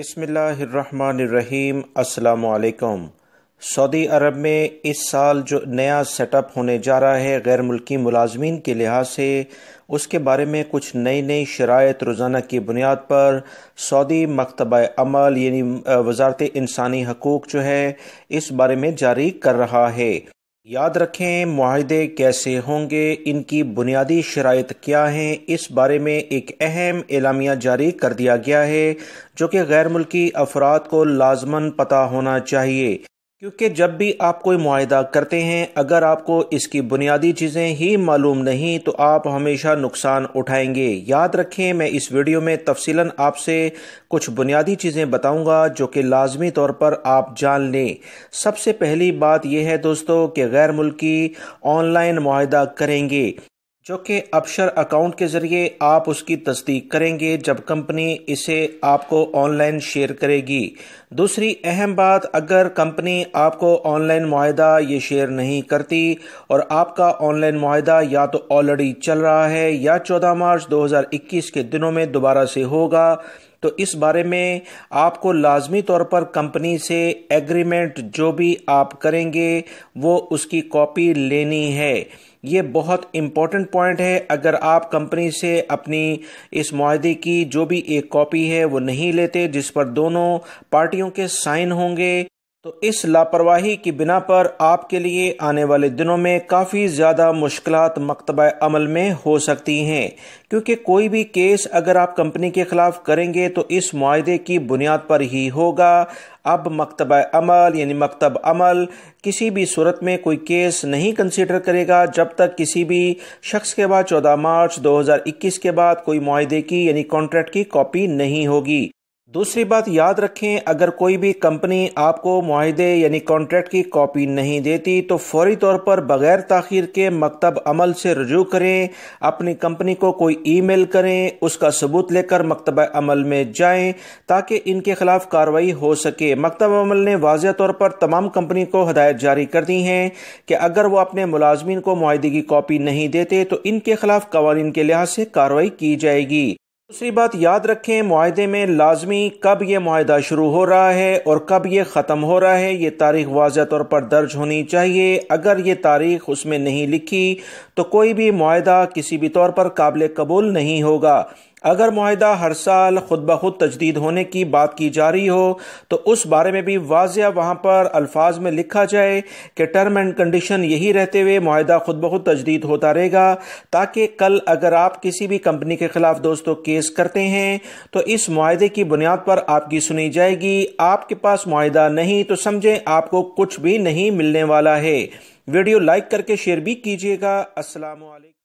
بسم اللہ الرحمن الرحیم۔ السلام علیکم۔ سعودی عرب میں اس سال جو نیا سیٹ اپ ہونے جا رہا ہے غیر ملکی ملازمین کے لحاظ سے، اس کے بارے میں کچھ نئی شرائط روزانہ کی بنیاد پر سعودی مکتبہ عمل یعنی وزارت انسانی حقوق جو ہے اس بارے میں جاری کر رہا ہے۔ یاد رکھیں معاہدے کیسے ہوں گے، ان کی بنیادی شرائط کیا ہیں، اس بارے میں ایک اہم اعلامیہ جاری کر دیا گیا ہے جو کہ غیر ملکی افراد کو لازماً پتہ ہونا چاہیے، کیونکہ جب بھی آپ کوئی معاہدہ کرتے ہیں اگر آپ کو اس کی بنیادی چیزیں ہی معلوم نہیں تو آپ ہمیشہ نقصان اٹھائیں گے۔ یاد رکھیں میں اس ویڈیو میں تفصیلاً آپ سے کچھ بنیادی چیزیں بتاؤں گا جو کہ لازمی طور پر آپ جان لیں۔ سب سے پہلی بات یہ ہے دوستو کہ غیر ملکی آن لائن معاہدہ کریں گے جو کہ ابشر اکاؤنٹ کے ذریعے آپ اس کی تصدیق کریں گے جب کمپنی اسے آپ کو آن لائن شیئر کرے گی۔ دوسری اہم بات، اگر کمپنی آپ کو آن لائن معاہدہ یہ شیئر نہیں کرتی اور آپ کا آن لائن معاہدہ یا تو آلریڈی چل رہا ہے یا 14 مارچ 2021 کے دنوں میں دوبارہ سے ہوگا، تو اس بارے میں آپ کو لازمی طور پر کمپنی سے ایگریمنٹ جو بھی آپ کریں گے وہ اس کی کاپی لینی ہے۔ یہ بہت امپورٹنٹ پوائنٹ ہے۔ اگر آپ کمپنی سے اپنی اس معاہدے کی جو بھی ایک کاپی ہے وہ نہیں لیتے جس پر دونوں پارٹیوں کے سائن ہوں گے تو اس لاپرواہی کی بنا پر آپ کے لیے آنے والے دنوں میں کافی زیادہ مشکلات مکتبہ عمل میں ہو سکتی ہیں، کیونکہ کوئی بھی کیس اگر آپ کمپنی کے خلاف کریں گے تو اس معاہدے کی بنیاد پر ہی ہوگا۔ اب مکتبہ عمل یعنی مکتب عمل کسی بھی صورت میں کوئی کیس نہیں کنسیڈر کرے گا جب تک کسی بھی شخص کے بعد 14 مارچ 2021 کے بعد کوئی معاہدے کی یعنی کانٹریکٹ کی کاپی نہیں ہوگی۔ دوسری بات یاد رکھیں، اگر کوئی بھی کمپنی آپ کو معاہدے یعنی کانٹریکٹ کی کاپی نہیں دیتی تو فوری طور پر بغیر تاخیر کے مکتب عمل سے رجوع کریں، اپنی کمپنی کو کوئی ای میل کریں، اس کا ثبوت لے کر مکتبہ عمل میں جائیں تاکہ ان کے خلاف کارروائی ہو سکے۔ مکتب عمل نے واضح طور پر تمام کمپنی کو ہدایت جاری کر دی ہیں کہ اگر وہ اپنے ملازمین کو معاہدے کی کاپی نہیں دیتے تو ان کے خلاف قوانین کے لحاظ سے کارروائی کی جائے گی۔ دوسری بات یاد رکھیں، معاہدے میں لازمی کب یہ معاہدہ شروع ہو رہا ہے اور کب یہ ختم ہو رہا ہے یہ تاریخ واضح طور پر درج ہونی چاہیے۔ اگر یہ تاریخ اس میں نہیں لکھی تو کوئی بھی معاہدہ کسی بھی طور پر قابل قبول نہیں ہوگا۔ اگر معاہدہ ہر سال خود بخود تجدید ہونے کی بات کی جا رہی ہو تو اس بارے میں بھی واضح وہاں پر الفاظ میں لکھا جائے کہ ٹرم اینڈ کنڈیشن یہی رہتے ہوئے معاہدہ خود بخود تجدید ہوتا رہے گا، تاکہ کل اگر آپ کسی بھی کمپنی کے خلاف دوستوں کیس کرتے ہیں تو اس معاہدے کی بنیاد پر آپ کی سنی جائے گی۔ آپ کے پاس معاہدہ نہیں تو سمجھیں آپ کو کچھ بھی نہیں ملنے والا ہے۔ ویڈیو لائک کر کے شیئر بھی کیجیے گا۔ السلام علیکم۔